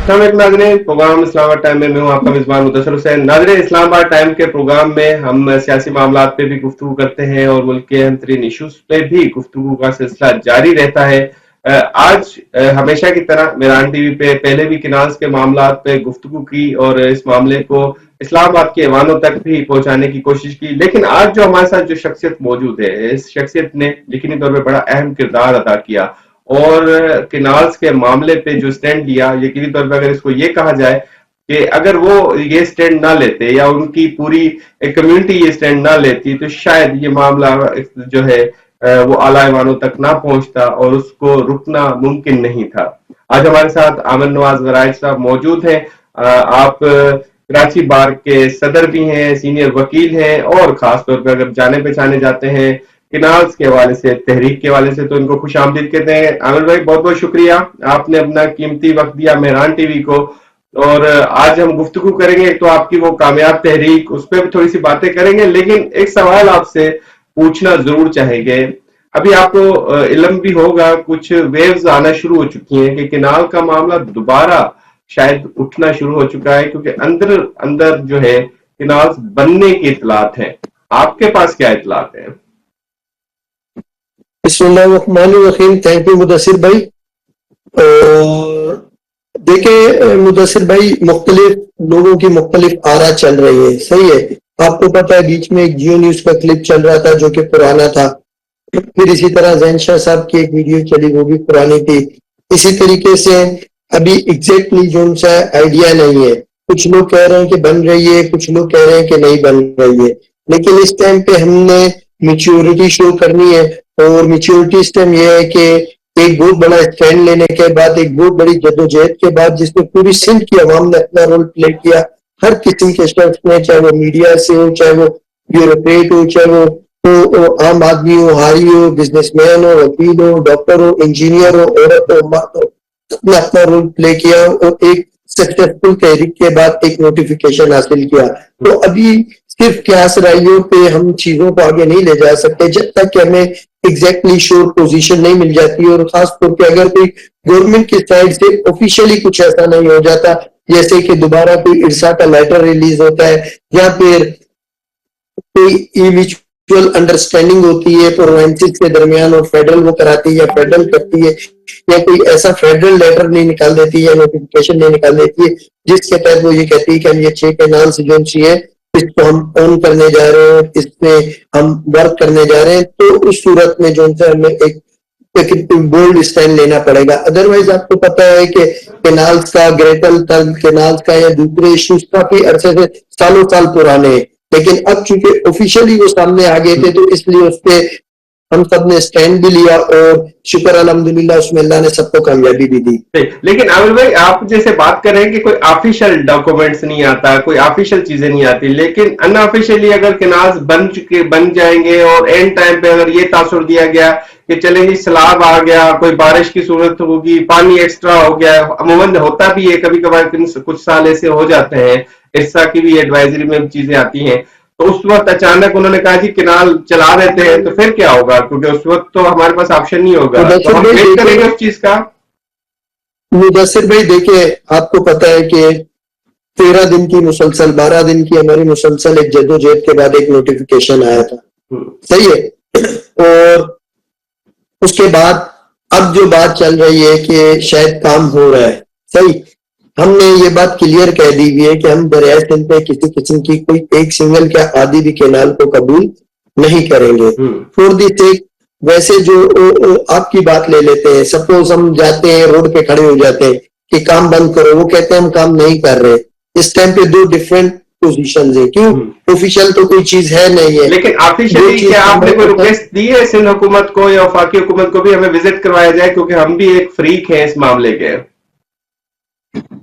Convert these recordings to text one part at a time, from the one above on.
नाज़रीन, programme Islamabad time में मैं हूं आपका मेजबान मुदस्सिर हुसैन। नाज़रीन, इस्लामाबाद टाइम के प्रोग्राम में हम सियासी मामलात पे भी गुफ्तगू करते हैं और मुल्क के अहम तरीन इशूज पे भी गुफ्तगू का सिलसिला जारी रहता है। आज हमेशा की तरह मेरान टीवी पे पहले भी किनाज के मामलात पे गुफ्तगू की और इस मामले को इस्लामाबाद के ऐवानों तक भी पहुंचाने की कोशिश की, लेकिन आज जो हमारे साथ जो शख्सियत मौजूद है, इस शख्सियत ने यकीनी तौर पर बड़ा अहम किरदार अदा किया और किनाल्स के मामले पे जो स्टैंड लिया, यकीनी तौर पर अगर इसको ये कहा जाए कि अगर वो ये स्टैंड ना लेते या उनकी पूरी एक कम्युनिटी ये स्टैंड ना लेती तो शायद ये मामला जो है वो आला ऐवानों तक ना पहुंचता और उसको रुकना मुमकिन नहीं था। आज हमारे साथ आमिर नवाज गराइच साहब मौजूद हैं। आप कराची बार के सदर भी हैं, सीनियर वकील हैं और खासतौर पर अगर जाने पहचाने जाते हैं किनाल्स के हवाले से, तहरीक के हवाले से, तो इनको खुश आमदीद कहते हैं। आमिर भाई, बहुत बहुत शुक्रिया, आपने अपना कीमती वक्त दिया मेहरान टीवी को। और आज हम गुफ्तगू करेंगे, एक तो आपकी वो कामयाब तहरीक, उस पर भी थोड़ी सी बातें करेंगे, लेकिन एक सवाल आपसे पूछना जरूर चाहेंगे। अभी आपको इल्म भी होगा, कुछ वेव्स आना शुरू हो चुकी हैं कि किनाल का मामला दोबारा शायद उठना शुरू हो चुका है, क्योंकि अंदर अंदर जो है किनाल बनने की इतलात है। आपके पास क्या इतलात है? बिस्मिल्लाहिर्रहमानिर्रहीम। थैंक यू मुदस्सिर भाई। और देखे मुदस्सिर भाई, मुख्तलिफ लोगों की मुख्तलिफ आरा चल रही है, सही है। आपको पता है बीच में एक जियो न्यूज का क्लिप चल रहा था जो कि पुराना था, फिर इसी तरह जैन शाह साहब की एक वीडियो चली, वो भी पुरानी थी। इसी तरीके से अभी एग्जैक्टली जो उनका आइडिया नहीं है। कुछ लोग कह रहे हैं कि बन रही है, कुछ लोग कह रहे हैं कि नहीं बन रही है, लेकिन इस टाइम पे हमने मेच्योरिटी शो करनी है। और मेच्योरिटी इस टाइम यह है कि एक बहुत बड़ा स्टैंड लेने के बाद, एक बहुत बड़ी जद्दोजहद के बाद, जिसमें पूरी सिंध की आवाम ने अपना रोल प्ले किया, हर किस्म के शख्स ने, चाहे वो मीडिया से हो, चाहे वो ब्यूरोक्रेट हो, चाहे वो तो आम आदमी हो, हारी हो, बिजनेसमैन हो, वकील हो, डॉक्टर हो, इंजीनियर हो, औरत हो, मर्द हो, सबने अपना रोल प्ले किया और एक सक्सेसफुल तहरीक के बाद एक नोटिफिकेशन हासिल किया। तो अभी सिर्फ क्यास राइयों पे हम चीजों को आगे नहीं ले जा सकते जब तक कि हमें एग्जैक्टली श्योर पोजीशन नहीं मिल जाती। और खासतौर पे अगर कोई गवर्नमेंट की साइड से ऑफिशियली कुछ ऐसा नहीं हो जाता, जैसे कि दोबारा कोई इरसा का लेटर रिलीज होता है या फिर कोई म्यूचुअल अंडरस्टैंडिंग होती है प्रोविंसेस के दरमियान और फेडरल वो कराती है या फेडरल करती है, या कोई ऐसा फेडरल लेटर नहीं निकाल देती या नोटिफिकेशन नहीं निकाल देती है जिसके तहत वो ये कहती है कि हम ये 6 कैनाल्स जो है इसको हम ऑन करने जा रहे हैं, इसमें हम वर्क करने जा रहे हैं, तो उस सूरत में जो हमें एक बोल्ड स्टैंड लेना पड़ेगा। अदरवाइज आपको पता है कि कैनाल्स का, ग्रेटल तल कैनाल्स का या दूसरे इश्यूज काफी अरसे से सालों साल पुराने हैं, लेकिन अब चूंकि ऑफिशियली वो सामने आ गए थे तो इसलिए उस पर हम सब ने स्टैंड भी लिया और शुक्र अल्हम्दुलिल्लाह उसमें अल्लाह ने सबको कामयाबी भी दी। लेकिन आमिर भाई, आप जैसे बात कर रहे हैं कि कोई ऑफिशियल डॉक्यूमेंट्स नहीं आता, कोई ऑफिशियल चीजें नहीं आती, लेकिन अनऑफिशियली अगर किनाज बन जाएंगे और एंड टाइम पे अगर ये तासुर दिया गया कि चले जी सैलाब आ गया, कोई बारिश की सूरत होगी, पानी एक्स्ट्रा हो गया, अमूमन होता भी है, कभी कभार कुछ साल ऐसे हो जाते हैं, इर्सा की भी एडवाइजरी में चीजें आती हैं, तो उस वक्त अचानक उन्होंने कहा कि किनाल चला देते हैं, तो फिर क्या होगा? क्योंकि उस वक्त तो हमारे पास ऑप्शन नहीं होगा, तो हम वेट करेंगे उस चीज का। मुदस्सिर भाई देखिए, आपको पता है कि 13 दिन की मुसलसल, 12 दिन की हमारी मुसलसल एक जद्दोजहद के बाद एक नोटिफिकेशन आया था, सही है। और उसके बाद अब जो बात चल रही है कि शायद काम हो रहा है, सही। हमने ये बात क्लियर कह दी हुई है कि हम दरिया सिंध पे किसी किस्म की कोई एक सिंगल क्या आधी भी कैनाल को कबूल नहीं करेंगे फॉर दी सेक। वैसे जो आपकी बात ले लेते हैं, सपोज हम जाते हैं रोड पे खड़े हो जाते हैं कि काम बंद करो, वो कहते हैं हम काम नहीं कर रहे। इस टाइम पे दो डिफरेंट पोजीशन है, क्यों? ऑफिशियल तो कोई चीज है नहीं है, लेकिन ऑफिशियली क्या आपने कोई रिक्वेस्ट दी है सिंध हुकूमत को या वफाकी हुकूमत को भी हमें विजिट करवाया जाए, क्योंकि हम भी एक फ्रीक हैं इस मामले के?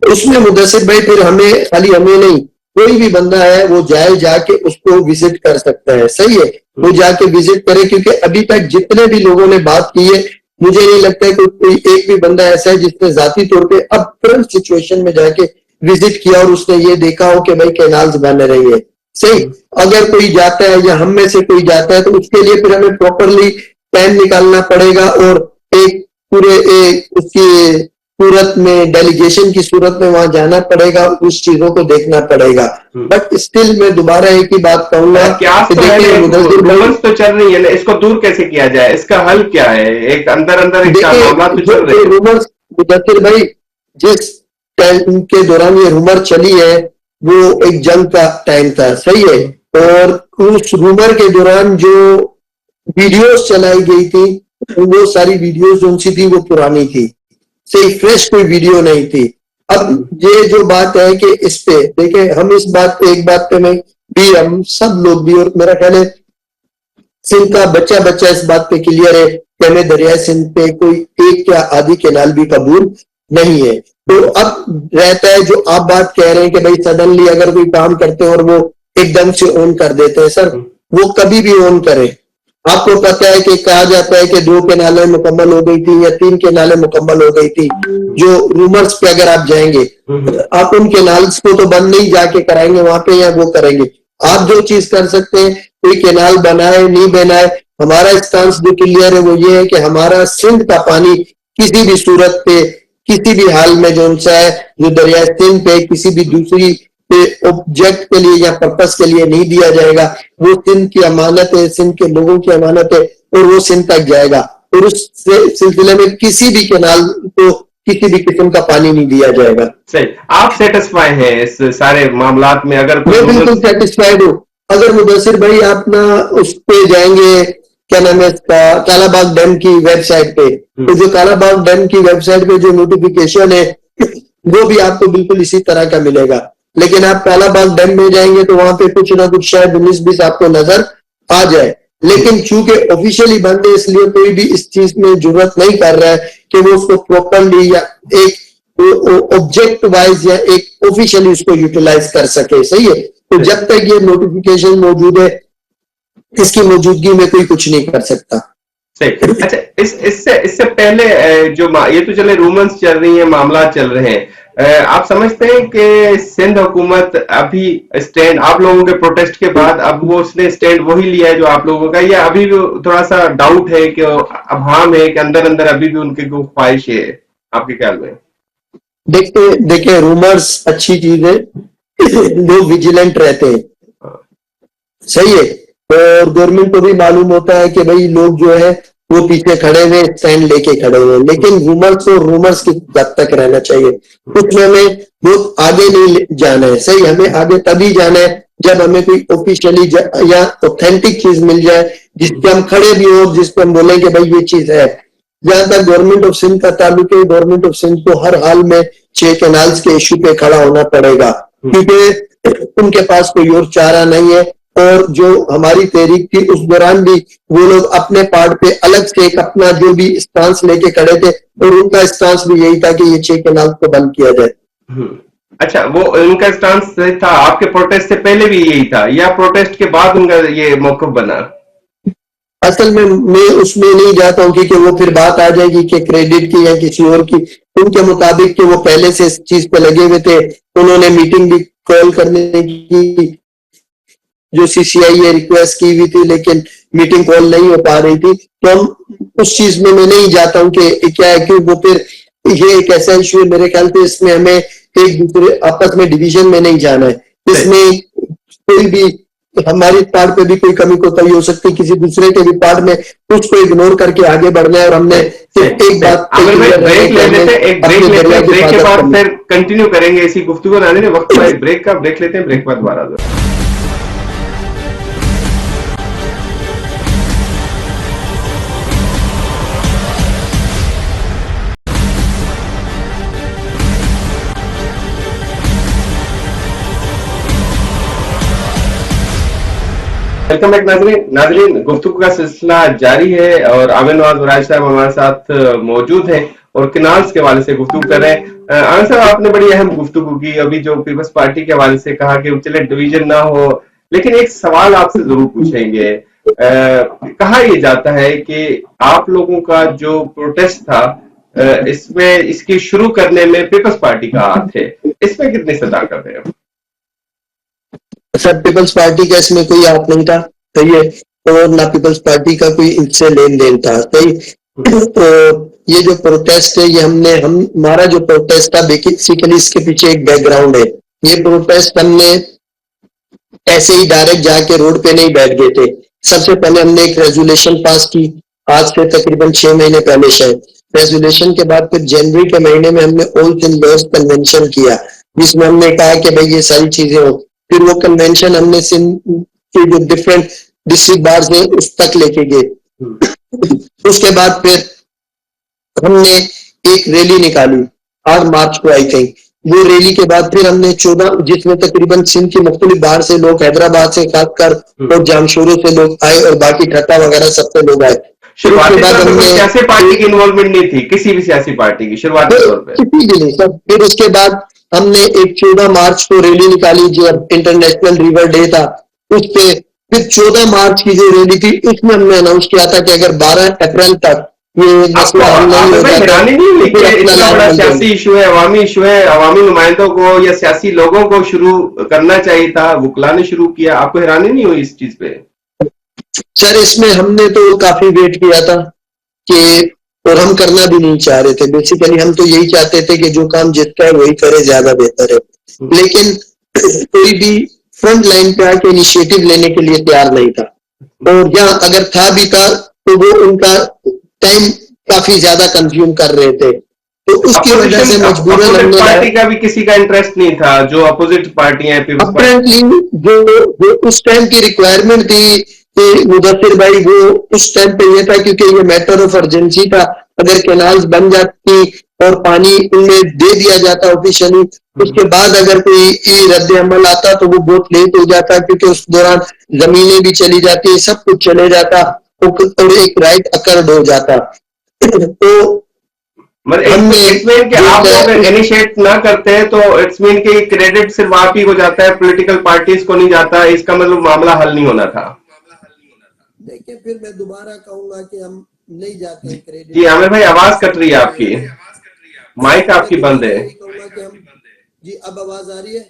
उसमें मुदस्सिर भाई फिर हमें, खाली हमें नहीं, कोई भी बंदा है वो जाए, जाके उसको विजिट कर सकता है, सही है। वो जाके विजिट करे, क्योंकि अभी तक जितने भी लोगों ने बात की है, मुझे नहीं लगता है कोई एक भी बंदा ऐसा है जिसने जाती तौर पे अब करंट सिचुएशन में जाके विजिट किया और उसने ये देखा हो कि भाई कैनाल्स बन रही है, सही। अगर कोई जाता है या हम में से कोई जाता है तो उसके लिए फिर हमें प्रॉपरली टाइम निकालना पड़ेगा और एक पूरे उसकी सूरत में, डेलीगेशन की सूरत में वहां जाना पड़ेगा, उस चीजों को देखना पड़ेगा। बट स्टिल मैं दोबारा एक ही बात कहूंगा क्यास कि तो है, देखिए मुदस्सिर भाई, रूमर्स तो चल रही है ना, इसको दूर कैसे किया जाए, इसका हल क्या है? एक अंदर अंदर एक देखिए मामला तो चल रहे जो हैं। रूमर्स, मुदस्सिर भाई, जिस टाइम के दौरान ये रूमर चली है वो एक जंग का टाइम था, सही है। और उस रूमर के दौरान जो वीडियोस चलाई गई थी, वो सारी वीडियोस जो सी थी वो पुरानी थी, सही, फ्रेश कोई वीडियो नहीं थी। अब ये जो बात है कि इस पे देखिए, हम इस बात पे, एक बात पे मैं भी, हम सब लोग भी, और मेरा ख्याल है सिंध का बच्चा बच्चा इस बात पे क्लियर है कि हमें दरिया सिंध पे कोई एक या आधी केनाल भी कबूल नहीं है। तो अब रहता है जो आप बात कह रहे हैं कि भाई सडनली अगर कोई काम करते हैं और वो एकदम से ऑन कर देते हैं, सर वो कभी भी ऑन करें। आपको पता है कि कहा जाता है कि 2 केनालें मुकम्मल हो गई थी या 3 केनालें मुकम्मल हो गई थी। जो रूमर्स पे अगर आप जाएंगे, आप उन केनाल्स को तो बंद नहीं जाके कराएंगे वहां पे, या वो करेंगे। आप जो चीज कर सकते हैं, कोई केनाल बनाए नहीं बनाए, हमारा स्टांस जो क्लियर है वो ये है कि हमारा सिंध का पानी किसी भी सूरत पे, किसी भी हाल में जो सा है, जो दरिया सिंध पे किसी भी दूसरी ऑब्जेक्ट के लिए या पर्पस के लिए नहीं दिया जाएगा। वो सिंध की अमानत है, सिंध के लोगों की अमानत है, और वो सिंध तक जाएगा। और उस सिलसिले में किसी भी केनाल को किसी भी किस्म का पानी नहीं दिया जाएगा। सही, आप सेटिस्फाई हैं इस सारे मामलात में? अगर मैं बिल्कुल सेटिस्फाइड हूँ। अगर मुदस्सिर भाई आप ना उस पे जाएंगे, क्या नाम है इसका, कालाबाग डैम की वेबसाइट पे, तो जो कालाबाग डैम की वेबसाइट पे जो नोटिफिकेशन है वो भी आपको बिल्कुल इसी तरह का मिलेगा। लेकिन आप कालाबाग डैम में जाएंगे तो वहां पे कुछ ना कुछ शायद 19-20 आपको नजर आ जाए। लेकिन चूंकि ऑफिशियली बंद है, इसलिए कोई भी इस चीज में जरूरत नहीं कर रहा है कि वो उसको प्रॉपरली या एक ऑब्जेक्ट वाइज या एक ऑफिशियली उसको यूटिलाइज कर सके, सही है। तो जब तक ये नोटिफिकेशन मौजूद है, इसकी मौजूदगी में कोई कुछ नहीं कर सकता। सही। अच्छा, इससे इससे पहले ये तो चले रूमर्स चल रही है, मामला चल रहे हैं, आप समझते हैं कि सिंध हुकूमत अभी स्टैंड, आप लोगों के प्रोटेस्ट के बाद अब वो उसने स्टैंड वही लिया है जो आप लोगों का, या अभी भी थोड़ा सा डाउट है कि अभाम है कि अंदर अंदर अभी भी उनकी कोई ख्वाहिश है, आपके ख्याल में? देखते देखिए, रूमर्स अच्छी चीज है, लोग विजिलेंट रहते हैं, सही है। और गवर्नमेंट को भी मालूम होता है कि भाई लोग जो है वो पीछे खड़े हुए, स्टैंड लेके खड़े हुए, लेकिन रूमर्स और रूमर्स की जब तक रहना चाहिए, उसमें हमें बहुत आगे नहीं जाना है, सही। हमें आगे तभी जाना है जब हमें कोई ऑफिशियली या ऑथेंटिक चीज मिल जाए जिसपे हम खड़े भी हो, जिसपे हम बोले कि भाई ये चीज है। जहां तक गवर्नमेंट ऑफ सिंध का ताल्लुक है, गवर्नमेंट ऑफ सिंध को हर हाल में 6 कैनाल्स के इश्यू पे खड़ा होना पड़ेगा, क्योंकि उनके पास कोई और चारा नहीं है। और जो हमारी तहरीक थी उस दौरान भी वो लोग अपने पार्ट पे अलग से एक अपना जो भी स्टांस लेके खड़े थे, और उनका स्टांस भी यही था कि ये 6 कैनाल को बंद किया जाए। अच्छा, वो उनका स्टांस था आपके प्रोटेस्ट से पहले भी यही था, या प्रोटेस्ट के बाद उनका ये मौक़िफ़ बना? असल में मैं उसमें नहीं जाता हूँ, क्योंकि वो फिर बात आ जाएगी कि क्रेडिट की या किसी और की। उनके मुताबिक कि वो पहले से इस चीज पे लगे हुए थे, उन्होंने मीटिंग भी कॉल करने की जो सीसीआई ये रिक्वेस्ट की हुई थी, लेकिन मीटिंग कॉल नहीं हो पा रही थी। तो हम उस चीज में मैं नहीं जाता हूँ कि क्या है, कि वो फिर ये एक ऐसा इश्यू है, मेरे ख्याल से इसमें हमें एक दूसरे आपस में डिवीजन में नहीं जाना है। इसमें कोई भी हमारी पार्ट पे भी कोई कमी कोताही हो सकती है, किसी दूसरे के भी पार्ट में, उसको इग्नोर करके आगे बढ़ना है। और हमने सिर्फ एक बात अगर मैं ब्रेक ले लेते हैं, एक ब्रेक लेते हैं, ब्रेक के बाद फिर कंटिन्यू करेंगे इसी गुफ्तगू। नाज़रीन, वक्त हुआ एक ब्रेक का, ब्रेक लेते हैं, ब्रेक के बाद दोबारा। वेलकम बैक नाज़रीन, गुफ्तगू का सिलसिला जारी है और आमिर नवाज वराज साहब हमारे साथ मौजूद हैं और किनाल्स के हवाले से गुफ्तगू कर रहे हैं। आमिर साहब, आपने बड़ी अहम गुफ्तगू की अभी, जो पीपल्स पार्टी के हवाले से कहा कि चले डिवीजन ना हो, लेकिन एक सवाल आपसे जरूर पूछेंगे। कहा यह जाता है कि आप लोगों का जो प्रोटेस्ट था, इसमें इसकी शुरू करने में पीपल्स पार्टी का हाथ है, इसमें कितनी सदाकत है? सर, पीपल्स पार्टी का इसमें कोई हाथ नहीं था, सही है। और ना पीपल्स पार्टी का कोई इनसे लेन देन था, सही। तो ये जो प्रोटेस्ट है ये हमारा जो प्रोटेस्ट था बेसिकली इसके पीछे एक बैकग्राउंड है। ये प्रोटेस्ट हमने ऐसे ही डायरेक्ट जाके रोड पे नहीं बैठ गए थे। सबसे पहले हमने एक रेजोल्यूशन पास की, आज से तकरीबन 6 महीने पहले शायद। रेजोल्यूशन के बाद फिर जनवरी के महीने में हमने ऑल इन लॉज कन्वेंशन किया, जिसमें हमने कहा कि भाई ये सारी चीजें हो। फिर वो कन्वेंशन हमने सिंध के जो डिफरेंट डिस्ट्रिक्ट बार्स है उस तक लेके गए। उसके बाद फिर हमने एक रैली निकाली 8 मार्च को आई थिंक। वो रैली के बाद फिर हमने 14, जिसमें तकरीबन सिंध की मुख्तलिफ बाहर से लोग, हैदराबाद से खासकर और जामशोरों से लोग आए और बाकी ठट्टा वगैरह सबसे लोग आए। शुरुआती तौर पे कोई सियासी पार्टी की इन्वॉल्वमेंट नहीं थी, किसी भी सियासी पार्टी की शुरुआती तौर पे किसी भी नहीं सब। फिर उसके बाद हमने एक 14 मार्च को रैली निकाली जो इंटरनेशनल रिवर डे था उस पे। फिर 14 मार्च की जो रैली थी उसमें हमने अनाउंस किया था कि अगर 12 अप्रैल तक ये मसला हल नहीं होगा हैरानी नहीं हुई कि इतना बड़ा सियासी इशू है, अवामी इशू है, अवामी नुमाइंदों को या सियासी लोगों को शुरू करना चाहिए था, वुकला ने शुरू किया, आपको हैरानी नहीं हुई इस चीज पे? सर इसमें हमने तो काफी वेट किया था कि, और हम करना भी नहीं चाह रहे थे। बेसिकली हम तो यही चाहते थे कि जो काम जितना है वही करे, ज्यादा बेहतर है। लेकिन कोई भी फ्रंट लाइन पे आके इनिशिएटिव लेने के लिए तैयार नहीं था, और या अगर था भी था तो वो उनका टाइम काफी ज्यादा कंज्यूम कर रहे थे, तो उसकी वजह से मजबूरन हमने पार्टी का भी किसी का इंटरेस्ट नहीं था, जो अपोजिट पार्टियां अपेरेंटली जो उस टाइम की रिक्वायरमेंट थी कि मुदस्सिर भाई, वो उस टाइम पे ये था क्योंकि ये मैटर ऑफ अर्जेंसी था। अगर कैनाल्स बन जाती और पानी उनमें दे दिया जाता ऑफिशियली, उसके बाद अगर कोई रद्द अमल आता तो वो बहुत लेट हो जाता, क्योंकि उस दौरान जमीनें भी चली जाती, सब कुछ चले जाता और एक राइट अकर्ड हो जाता। तो मतलब आप लोग इनिशिएट ना करते हैं तो इट्स मीन कि क्रेडिट सिर्फ आप ही को जाता है, पॉलिटिकल पार्टीज को नहीं जाता, इसका मतलब मामला हल नहीं होना था। देखिए फिर मैं दोबारा कहूंगा कि हम नहीं जाते हैं क्रेडिट। जी आमिर भाई, आवाज कट रही है आपकी, माइक आपकी बंद है। जी अब आवाज आ रही है?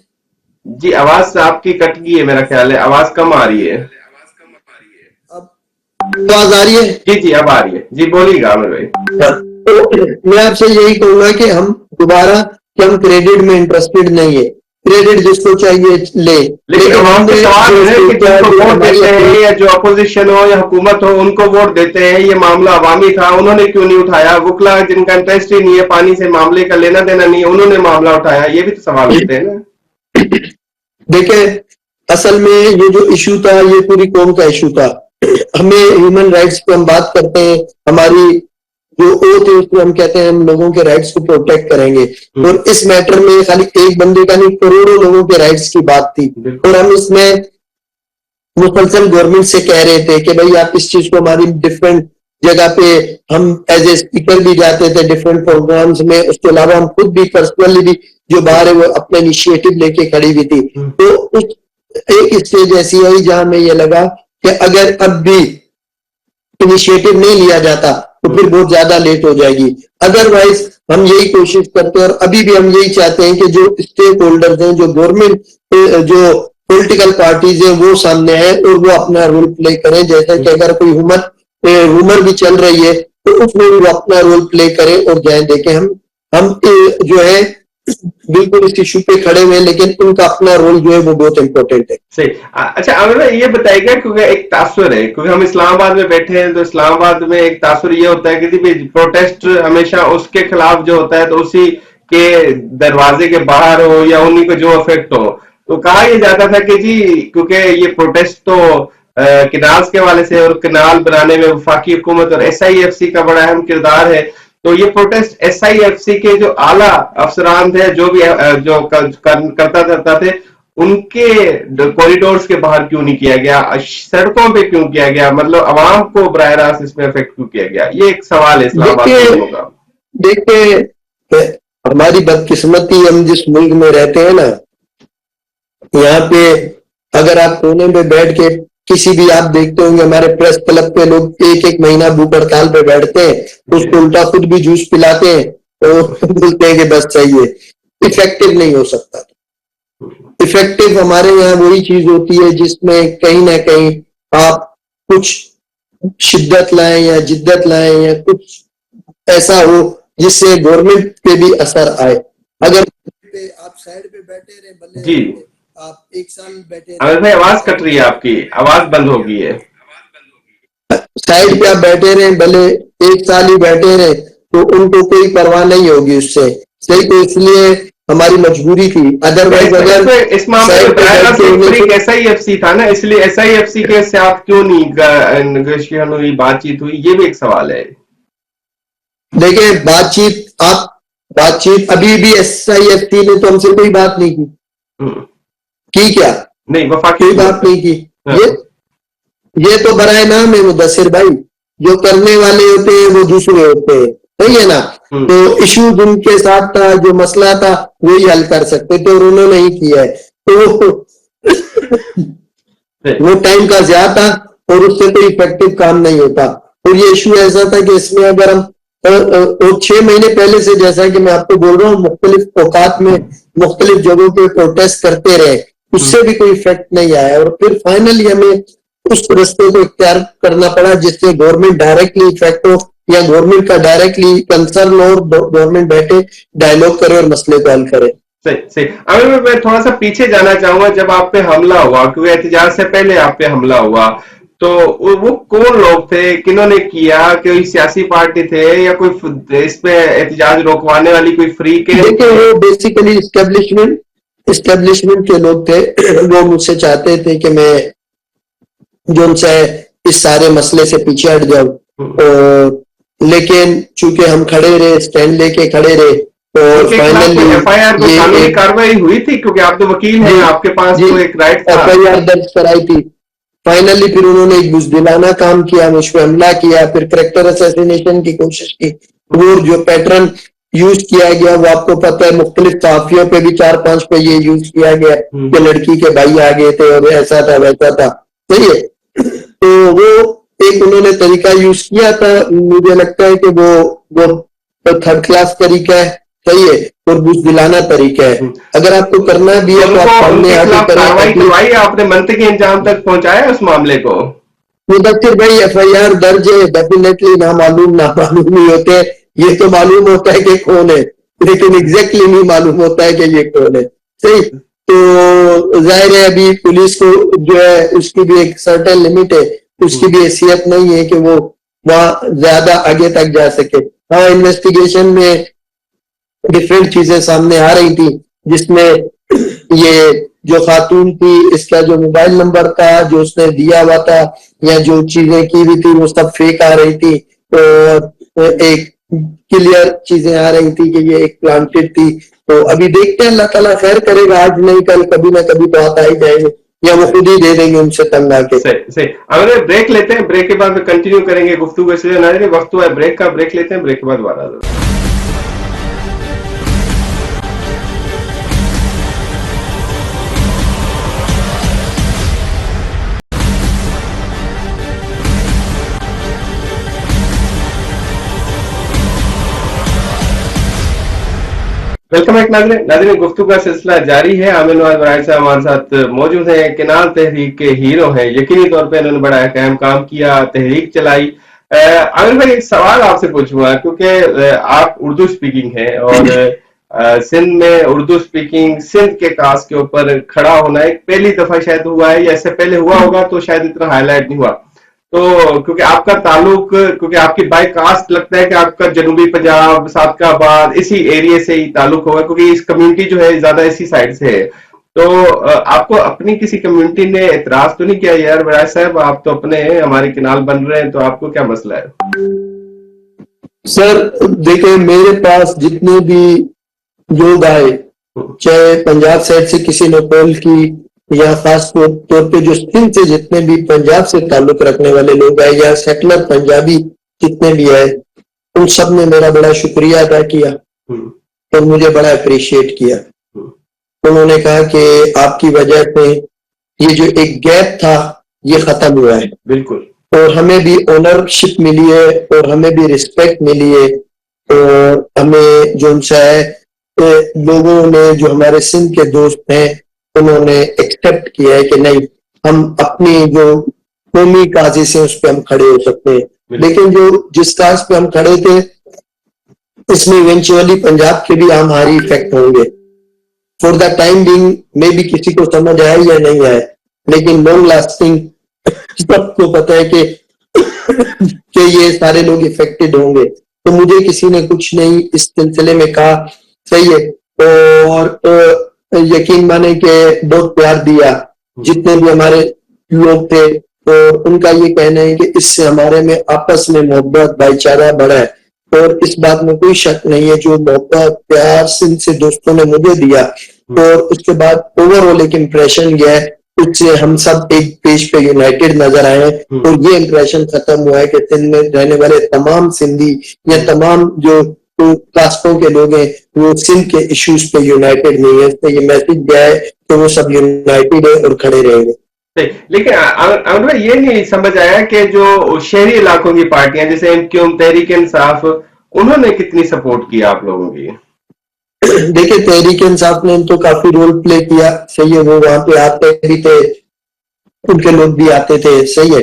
जी आवाज आपकी कट गई है, मेरा ख्याल है आवाज कम आ रही है। अब आवाज आ रही है? जी जी अब आ रही है, जी बोलिएगा आमिर भाई। तो मैं आपसे यही कहूंगा कि हम दोबारा कि हम क्रेडिट में इंटरेस्टेड नहीं है, क्रेडिट जिसको चाहिए ले। लेकिन हम तो सवाल है कि जिनको वोट देते हैं या जो अपोजिशन हो या हुकूमत हो उनको वोट देते हैं, ये मामला अवामी था, उन्होंने क्यों नहीं उठाया? वुकला जिनका इंटरेस्ट ही नहीं है, पानी से मामले का लेना देना नहीं है, उन्होंने मामला उठाया, ये भी तो सवाल होते हैं ना। देखिए असल में ये जो इशू था ये पूरी कौम का इशू था। हमें ह्यूमन राइट्स पे हम बात करते हैं, हमारी जो ओथ है उसको हम कहते हैं हम लोगों के राइट्स को प्रोटेक्ट करेंगे, और इस मैटर में खाली एक बंदे का नहीं, करोड़ों लोगों के राइट्स की बात थी। और हम इसमें मुसलसल गवर्नमेंट से कह रहे थे कि भाई आप इस चीज को, हमारी डिफरेंट जगह पे हम एज ए स्पीकर भी जाते थे डिफरेंट प्रोग्राम्स में, उसके अलावा हम खुद भी पर्सनली भी जो बाहर है वो अपने इनिशिएटिव लेके खड़ी हुई थी। तो उस एक स्टेज ऐसी आई जहां में ये लगा कि अगर अब भी इनिशिएटिव नहीं लिया जाता तो फिर बहुत ज्यादा लेट हो जाएगी। अदरवाइज हम यही कोशिश करते हैं और अभी भी हम यही चाहते हैं कि जो स्टेक होल्डर्स हैं, जो गवर्नमेंट, जो पॉलिटिकल पार्टीज हैं वो सामने आए और वो अपना रोल प्ले करें। जैसे कि अगर कोई रूमर भी चल रही है तो उसमें वो अपना रोल प्ले करें और जाए देखें। हम जो है बिल्कुल इस इशू पे खड़े हुए, लेकिन उनका अपना रोल जो है वो बहुत इंपॉर्टेंट है। सही। अच्छा आमिर भाई ये बताइएगा, क्योंकि एक तासुर है, क्योंकि हम इस्लामाबाद में बैठे हैं तो इस्लामाबाद में एक तासुर ये होता है कि प्रोटेस्ट हमेशा उसके खिलाफ जो होता है तो उसी के दरवाजे के बाहर हो या उन्हीं को जो इफेक्ट हो। तो कहा यह जाता था कि जी क्योंकि ये प्रोटेस्ट तो किनाल्स के वाले से, और किनाल बनाने में वफाकी हुकूमत और SIFC का बड़ा अहम किरदार है, तो ये प्रोटेस्ट SIFC के जो आला अफसरान थे, जो भी जो करता थे, उनके कॉरिडोर्स के बाहर क्यों नहीं किया गया, सड़कों पे क्यों किया गया, मतलब अवाम को बराह रास्त इसमें इफेक्ट क्यों किया गया? ये एक सवाल है इस्लामाबाद के लोगों का। देखिए हमारी बदकिस्मती, हम जिस मुल्क में रहते हैं ना, यहाँ पे अगर आप कोने पे बैठ के किसी भी, आप देखते होंगे हमारे प्रेस क्लब पे लोग एक महीना भूख हड़ताल पे बैठते हैं, उसको उल्टा खुद भी जूस पिलाते हैं और बोलते हैं कि बस चाहिए। इफेक्टिव नहीं हो सकता। इफेक्टिव हमारे यहाँ वही चीज होती है जिसमें कहीं ना कहीं आप कुछ शिद्दत लाएं या जिद्दत लाएं या कुछ ऐसा हो जिससे गवर्नमेंट पे भी असर आए। अगर आप साइड पे बैठे रहे भले जी आप 1 साल बैठे आमिर भाई, आवाज कट रहे, रही है, आपकी आवाज बंद हो गई है। साइड पे आप बैठे रहे भले 1 साल ही बैठे रहे तो उनको कोई परवाह नहीं होगी उससे। सही, तो इसलिए हमारी मजबूरी थी, अदरवाइज अगर इस मामले में साइड पे बराह बैठ रास्त के एक उन्हें फ्रीक SIFC था ना, इसलिए SIFC के साथ क्यों नहीं नेगोशिएशन हुई, बातचीत हुई, ये भी एक सवाल है। देखिए बातचीत अभी भी SIFC ने तो हमसे कोई बात नहीं हम्म, की क्या? नहीं, वफाकी कोई हुकूमत बात है। नहीं की। हाँ, ये तो बराए नाम है मुदस्सिर भाई, जो करने वाले होते हैं वो दूसरे होते हैं, सही है ना? तो इशू जिनके साथ था, जो मसला था, वही हल कर सकते थे और उन्होंने ही किया है, तो वो टाइम का ज़्यादा था और उससे कोई इफेक्टिव काम नहीं होता। और ये इशू ऐसा था कि इसमें अगर हम और 6 महीने पहले से, जैसा कि मैं आपको बोल रहा हूँ, मुख्तलिफ औकात में मुख्तलिफ जगहों पे प्रोटेस्ट करते रहे, उससे भी कोई इफेक्ट नहीं आया और फिर फाइनली हमें उस रास्ते को इख्तियार करना पड़ा जिससे गवर्नमेंट डायरेक्टली इफेक्ट हो या गवर्नमेंट का डायरेक्टली कंसर्न हो और गवर्नमेंट बैठे डायलॉग करे और मसले को हल करे। सही सही। अगर मैं थोड़ा सा पीछे जाना चाहूंगा, जब आप पे हमला हुआ, क्योंकि एहतजाज से पहले आप पे हमला हुआ, तो वो कौन लोग थे, किन्होंने किया, कोई सियासी पार्टी थे या कोई इस पे एहतजाज रोकवाने वाली कोई फ्री के? देखिए वो बेसिकली इस्टेब्लिशमेंट के लोग थे। वो मुझसे चाहते थे कि मैं जो उनसे इस सारे मसले से पीछे हट जाऊं और लेकिन चूंकि हम खड़े रहे, स्टैंड लेके खड़े रहे और फाइनली FIR को कानूनी एक कार्रवाई हुई थी, क्योंकि आप तो वकील हैं, आपके पास तो एक राइट था। FIR दर्ज कराई थी। फाइनली फिर उन्होंने एक बुजदिलाना काम किया, मुझ पर हमला किया, फिर कैरेक्टर असैसिनेशन की कोशिश की। वो जो पैटर्न यूज किया गया वो आपको पता है, मुख्तलिफ सहाफियों पे भी 4-5 पे ये यूज किया गया कि लड़की के भाई आ गए थे और ऐसा था वैसा था, सही है। तो वो एक उन्होंने तरीका यूज किया था, मुझे लगता है कि वो थर्ड क्लास तरीका है, सही है, और बुजदिलाना तरीका है। अगर आपको करना भी है तो आप सामने आके कार्रवाई करें। करवाई, आपने मंतकी इंजाम तक पहुंचाया उस मामले को? मुदस्सिर भाई FIR दर्ज है, डेफिनेटली नामालूम नहीं होते, ये तो मालूम होता है कि कौन है, लेकिन एग्जैक्टली नहीं मालूम होता है कि ये कौन है, सही। तो जाहिर है अभी पुलिस को जो है उसकी भी एक सर्टेन लिमिट है, उसकी भी हैसियत नहीं है कि वो वहां ज्यादा आगे तक जा सके। हाँ, इन्वेस्टिगेशन में डिफरेंट चीजें सामने आ रही थी, जिसमें ये जो खातून थी, इसका जो मोबाइल नंबर था जो उसने दिया हुआ था या जो चीजें की हुई थी वो सब फेक आ रही थी और एक क्लियर चीजें आ रही थी कि ये एक प्लांटेड थी। तो अभी देखते हैं, अल्लाह ताला खैर करेगा, आज नहीं कल कभी ना कभी तो आता ही जाएंगे या वो खुद ही दे देंगे उनसे तंग आके। सही सही। अगर ब्रेक लेते हैं, ब्रेक के बाद कंटिन्यू करेंगे गुफ्तगू। इसलिए नाज़रीन, वक्त हुआ है ब्रेक का, ब्रेक लेते हैं, ब्रेक के बाद दोबारा। वेलकम बैक नाज़रीन, गुफ्तगू का सिलसिला जारी है। आमिर नवाज बराई साहब हमारे साथ मौजूद हैं, केनाल तहरीक के हीरो हैं। यकीनी तौर पे इन्होंने बड़ा अहम काम किया, तहरीक चलाई। आमिर भाई, एक सवाल आपसे पूछूंगा, क्योंकि आप उर्दू स्पीकिंग हैं और सिंध में उर्दू स्पीकिंग, सिंध के कास के ऊपर खड़ा होना एक पहली दफा शायद हुआ है, या इससे पहले हुआ होगा तो शायद इतना हाईलाइट नहीं हुआ। तो क्योंकि आपका ताल्लुक, क्योंकि आपकी बाय कास्ट लगता है कि आपका जनूबी पंजाब, सादकाबाद, इसी एरिया से ही ताल्लुक होगा, क्योंकि इस कम्युनिटी जो है ज्यादा इसी साइड से है। तो आपको अपनी किसी कम्युनिटी ने एतराज तो नहीं किया, यार बराज साहब आप तो अपने हैं, हमारे किनाल बन रहे हैं, तो आपको क्या मसला है? सर देखिए, मेरे पास जितने भी लोग आए, चाहे पंजाब साइड से किसी ने कॉल की या खास तौर पे जो सिंध से जितने भी पंजाब से ताल्लुक रखने वाले लोग आए या सेटलर पंजाबी जितने भी आए, उन सब ने मेरा बड़ा शुक्रिया अदा किया और मुझे बड़ा अप्रिशिएट किया। उन्होंने कहा कि आपकी वजह से ये जो एक गैप था ये खत्म हुआ है, बिल्कुल, और हमें भी ओनरशिप मिली है और हमें भी रिस्पेक्ट मिली है और हमें जो उनसे लोगों ने, जो हमारे सिंध के दोस्त हैं, उन्होंने एक्सेप्ट किया है कि नहीं, हम अपनी जो कौमी काजी से उस पर हम खड़े हो सकते हैं। लेकिन जो जिस काज पे हम खड़े थे इसमें इवेंचुअली पंजाब के भी आम हारी इफेक्ट होंगे। फॉर द टाइम बिंग मे भी किसी को समझ आए या नहीं आए, लेकिन लॉन्ग लास्टिंग सबको पता है कि ये सारे लोग इफेक्टेड होंगे। तो मुझे किसी ने कुछ नहीं इस सिलसिले में कहा, सही है, और यकीन माने कि बहुत प्यार दिया जितने भी हमारे लोग थे। तो उनका ये कहना है कि इससे हमारे में आपस में मोहब्बत भाईचारा बढ़ा है, और इस बात में कोई शक नहीं है। जो मोहब्बत प्यार सिंध से दोस्तों ने मुझे दिया, और उसके बाद ओवरऑल एक इम्प्रेशन गया है, उससे हम सब एक पेज पे यूनाइटेड नजर आए हैं। और ये इम्प्रेशन खत्म हुआ है कि सिंध में रहने वाले तमाम सिंधी या तमाम जो कास्टों के लोग हैं वो सिंध के इश्यूज पे यूनाइटेड नहीं है। तो ये मैसेज गया है कि वो सब यूनाइटेड है और खड़े रहेंगे। लेकिन अमर भाई ये नहीं समझ आया कि जो शहरी इलाकों की पार्टियां जैसे एमक्यूएम, तहरीक इंसाफ, उन्होंने कितनी सपोर्ट किया आप लोगों की? देखिए, तहरीक इंसाफ ने तो काफी रोल प्ले किया, सही है, वो वहां पे आते भी थे, उनके लोग भी आते थे, सही है।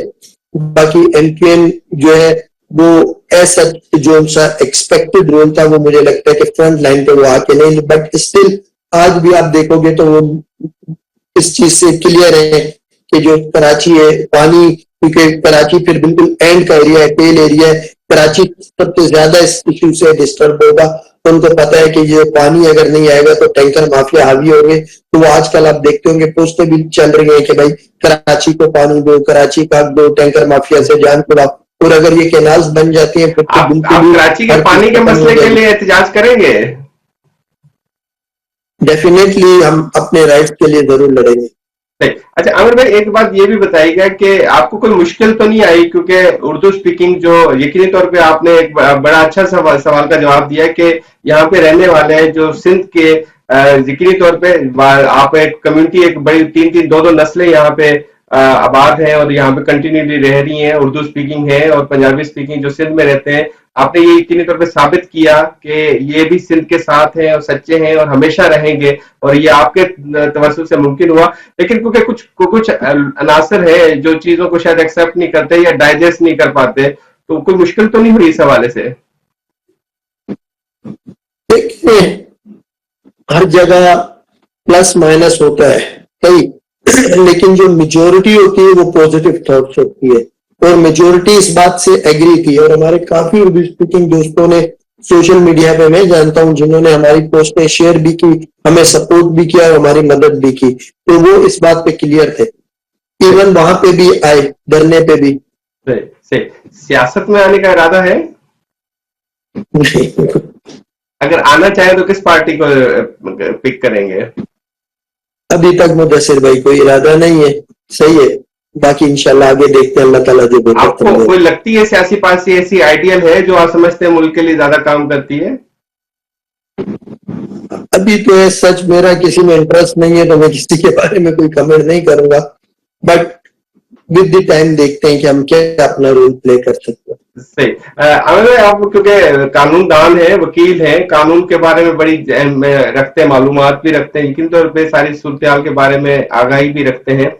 बाकी एमक्यूएम जो है वो ऐसा जो उनका एक्सपेक्टेड रोल था, वो मुझे लगता है कि फ्रंट लाइन पे वो आके नहीं, बट स्टिल आज भी आप देखोगे तो वो इस चीज से क्लियर है कि जो कराची है पानी, क्योंकि कराची फिर बिल्कुल एंड का एरिया है, टेल एरिया है, कराची सबसे ज्यादा इस इश्यू से डिस्टर्ब होगा। तो उनको पता है कि ये पानी अगर नहीं आएगा तो टैंकर माफिया हावी होंगे। तो वो आजकल आप देखते होंगे पोस्टें भी चल रही है कि भाई कराची को पानी दो, कराची का दो, टैंकर माफिया से जान छुड़ाओ। और अगर ये कैनाल्स बन जाती हैं फिर तो बिल्कुल कराची के पानी के मसले के लिए एहतजाज करेंगे? डेफिनेटली हम अपने राइट्स के लिए जरूर लड़ेंगे। अच्छा आमिर भाई, एक बात ये भी बताइएगा कि आपको कोई मुश्किल तो नहीं आई, क्योंकि उर्दू स्पीकिंग जो यकीनी तौर पे आपने एक बड़ा अच्छा सवाल का जवाब दिया कि यहाँ पे रहने वाले हैं जो सिंध के यकीनी तौर पे आप एक कम्युनिटी, एक बड़ी तीन तीन दो दो नस्लें यहाँ पे आबाद हैं और यहाँ पे कंटिन्यूली रह रही हैं, उर्दू स्पीकिंग है और पंजाबी स्पीकिंग जो सिंध में रहते हैं। आपने ये यकीनी तौर पे साबित किया कि ये भी सिंध के साथ हैं और सच्चे हैं और हमेशा रहेंगे, और ये आपके तवज्जुह से मुमकिन हुआ। लेकिन क्योंकि कुछ अनासर है जो चीजों को शायद एक्सेप्ट नहीं करते या डाइजेस्ट नहीं कर पाते, तो कोई मुश्किल तो नहीं हुई इस हवाले से? देखिए, हर जगह प्लस माइनस होता है, सही, लेकिन जो मेजोरिटी होती है वो पॉजिटिव थॉट्स होती है, और मेजोरिटी इस बात से एग्री की। और हमारे काफी उर्दू स्पीकिंग दोस्तों ने सोशल मीडिया पे, मैं जानता हूं, जिन्होंने हमारी पोस्टें शेयर भी की, हमें सपोर्ट भी किया और हमारी मदद भी की, तो वो इस बात पे क्लियर थे। इवन वहां पे भी आए, धरने पे भी। सियासत में आने का इरादा है? अगर आना चाहे तो किस पार्टी को पिक करेंगे? अभी तक मुदस्सिर भाई कोई इरादा नहीं है, सही है, बाकी इंशाल्लाह आगे देखते हैं, अल्लाह ताला जो बेहतर आपको कोई लगती है सियासी पार्टी ऐसी आइडियल है जो आप समझते हैं मुल्क के लिए ज्यादा काम करती है? अभी तो है सच, मेरा किसी में इंटरेस्ट नहीं है तो मैं किसी के बारे में कोई कमेंट नहीं करूंगा, बट विद द टाइम देखते हैं कि हम क्या अपना रोल प्ले कर सकते हैं। सही। आमिर, आप क्योंकि कानूनदान है, वकील हैं, कानून के बारे में बड़ी रखते हैं, मालूमात भी रखते हैं, यकीन तौर पे सारी सूरत के बारे में आगाही भी रखते हैं।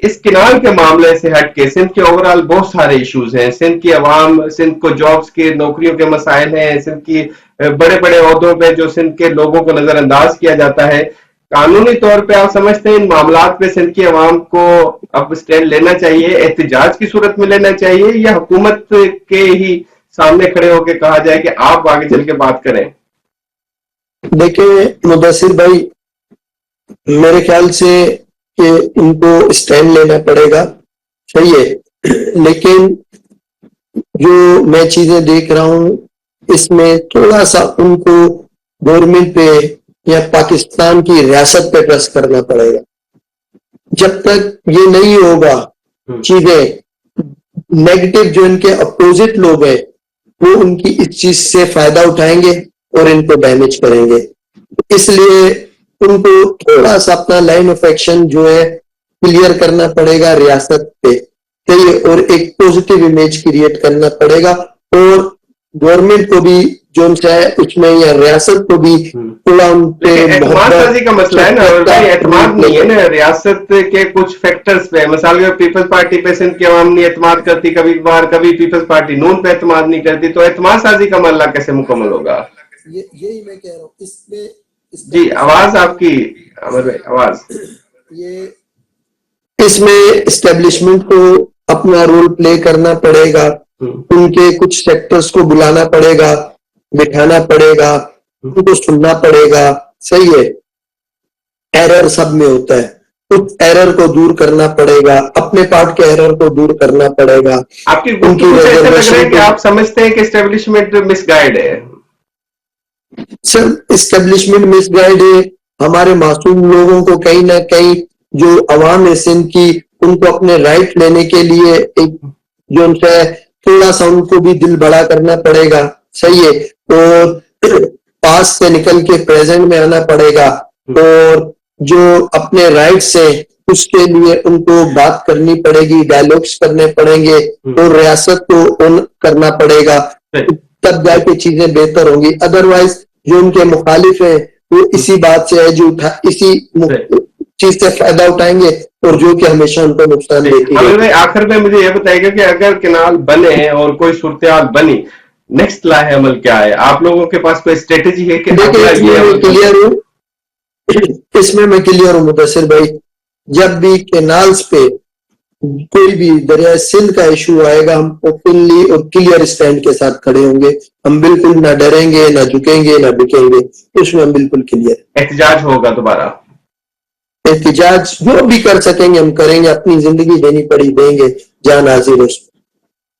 इस किनार के मामले से हट के सिंध के ओवरऑल बहुत सारे इश्यूज हैं। सिंध की अवाम, सिंध को जॉब्स के, नौकरियों के मसाइल हैं, सिंध की बड़े बड़े ओहदों पे जो सिंध के लोगों को नजरअंदाज किया जाता है। कानूनी तौर पे आप समझते हैं इन मामलात पे सिंध की अवाम को अब स्टैंड लेना चाहिए, एहतजाज की सूरत में लेना चाहिए, या हुकूमत के ही सामने खड़े होकर कहा जाए कि आप आगे चल के बात करें? देखिए मुदस्सिर भाई, मेरे ख्याल से कि इनको स्टैंड लेना पड़ेगा, सही है, लेकिन जो मैं चीजें देख रहा हूं इसमें थोड़ा सा उनको गवर्नमेंट पे या पाकिस्तान की रियासत पे ट्रस्ट करना पड़ेगा। जब तक ये नहीं होगा, चीजें नेगेटिव, जो इनके अपोजिट लोग हैं वो उनकी इस चीज से फायदा उठाएंगे और इनको डैमेज करेंगे। इसलिए उनको थोड़ा सा अपना लाइन ऑफ एक्शन जो है क्लियर करना पड़ेगा रियासत पे, सही है, और एक पॉजिटिव इमेज क्रिएट करना पड़ेगा। और गवर्नमेंट को भी जो है उसमें या रियासत को भी थोड़ा उन पे लेकिन एतमाद साजी का मसला है ना, और भाई एतमाद नहीं है ना रियासत के कुछ फैक्टर्स पे। मिसाल के पीपल्स पार्टी पे सिंध की अवाम नहीं एतमाद करती, कभी बार कभी पीपल्स पार्टी नून पे एतमाद नहीं करती, तो एतमाद साजी का मसला कैसे मुकम्मल होगा? यही मैं कह रहा हूँ। इसमें जी आवाज आपकी अमर भाई, आवाज ये इसमें एस्टेब्लिशमेंट को अपना रोल प्ले करना पड़ेगा, उनके कुछ सेक्टर्स को बुलाना पड़ेगा, बिठाना पड़ेगा, उनको सुनना पड़ेगा। सही है, एरर सब में होता है, कुछ एरर को दूर करना पड़ेगा, अपने पार्ट के एरर को दूर करना पड़ेगा। आपकी गुफ्तगू से ऐसा लग रहा है कि आप समझते हैं कि एस्टेब्लिशमेंट मिसगाइड है। सर एस्टेब्लिशमेंट मिसगाइड है, हमारे मासूम लोगों को कहीं ना कहीं जो अवाम है सिंध की, उनको अपने राइट लेने के लिए एक जो उनसे थोड़ा सा उनको भी दिल बड़ा करना पड़ेगा। सही है, और पास से निकल के प्रेजेंट में आना पड़ेगा, और जो अपने राइट से उसके लिए उनको बात करनी पड़ेगी, डायलॉग्स करने पड़ेंगे, और रियासत को ऑन करना पड़ेगा, तब जाके चीजें बेहतर होंगी। अदरवाइज जो उनके मुखालिफ है वो इसी बात से है जो इसी चीज से फायदा उठाएंगे, और जो कि हमेशा उनको नुकसान देती है। आखिर में मुझे यह बताइएगा कि अगर कैनाल बने और कोई सूरत बनी, नेक्स्ट लाहे अमल क्या है? आप लोगों के पास कोई स्ट्रेटेजी है कि इसमें मैं क्लियर हूँ मुदस्सिर भाई, जब भी कैनाल्स पे कोई भी दरिया सिंध का इशू आएगा, हम ओपनली और क्लियर स्टैंड के साथ खड़े होंगे। हम बिल्कुल ना डरेंगे, ना झुकेंगे, ना बिकेंगे, उसमें हम बिल्कुल क्लियर। एहतजाज होगा दोबारा? एहतजाज जो भी कर सकेंगे हम करेंगे, अपनी जिंदगी देनी पड़ी देंगे, जान हाजिर है।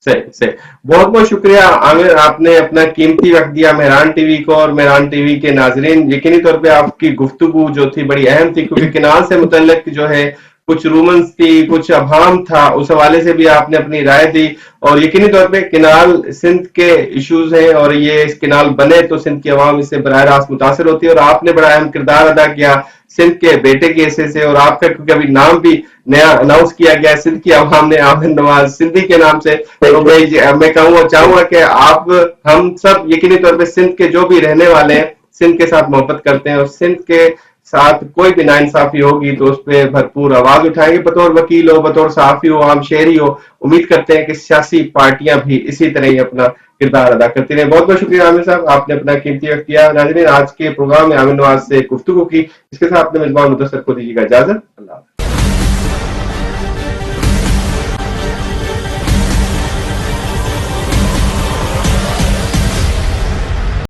सही बहुत बहुत शुक्रिया आमिर, आपने अपना कीमती वक्त दिया मेहरान टीवी को और मेहरान टीवी के नाजरीन। यकीनी तौर पे आपकी गुफ्तगू जो थी बड़ी अहम थी, क्योंकि कैनाल से मुतल्लिक जो है कुछ रूमन्स थी, कुछ अभाम था, उस हवाले से भी आपने अपनी राय दी। और यकीनी तौर पे कैनाल सिंध के इश्यूज हैं, और ये इस कैनाल बने तो सिंध की आवाम इससे बराह रास्त मुतासर होती है, और आपने बड़ा अहम किरदार अदा किया सिंध के बेटे के हिस्से से। और आपका क्योंकि अभी नाम भी नया अनाउंस किया गया सिंध की आवाम ने आमिर नवाज सिंधी के नाम से, तो मैं कहूँगा चाहूंगा कि आप हम सब यकीनी तौर पे सिंध के जो भी रहने वाले हैं सिंध के साथ मोहब्बत करते हैं, और सिंध के साथ कोई भी नाइंसाफी होगी तो उस पर भरपूर आवाज उठाएंगे, बतौर वकील हो, बतौर सहाफी हो, आम शहरी हो। उम्मीद करते हैं कि सियासी पार्टियां भी इसी तरह ही अपना किरदार अदा करती रहे। बहुत बहुत शुक्रिया आमिर साहब, आपने अपना कीमती वक्त दिया। नाज़रीन, आज के प्रोग्राम में आमिर नवाज से गुफ्तगू की, इसके साथ अपने मेजबान मुदस्सिर को दीजिएगा इजाजत। अल्लाह।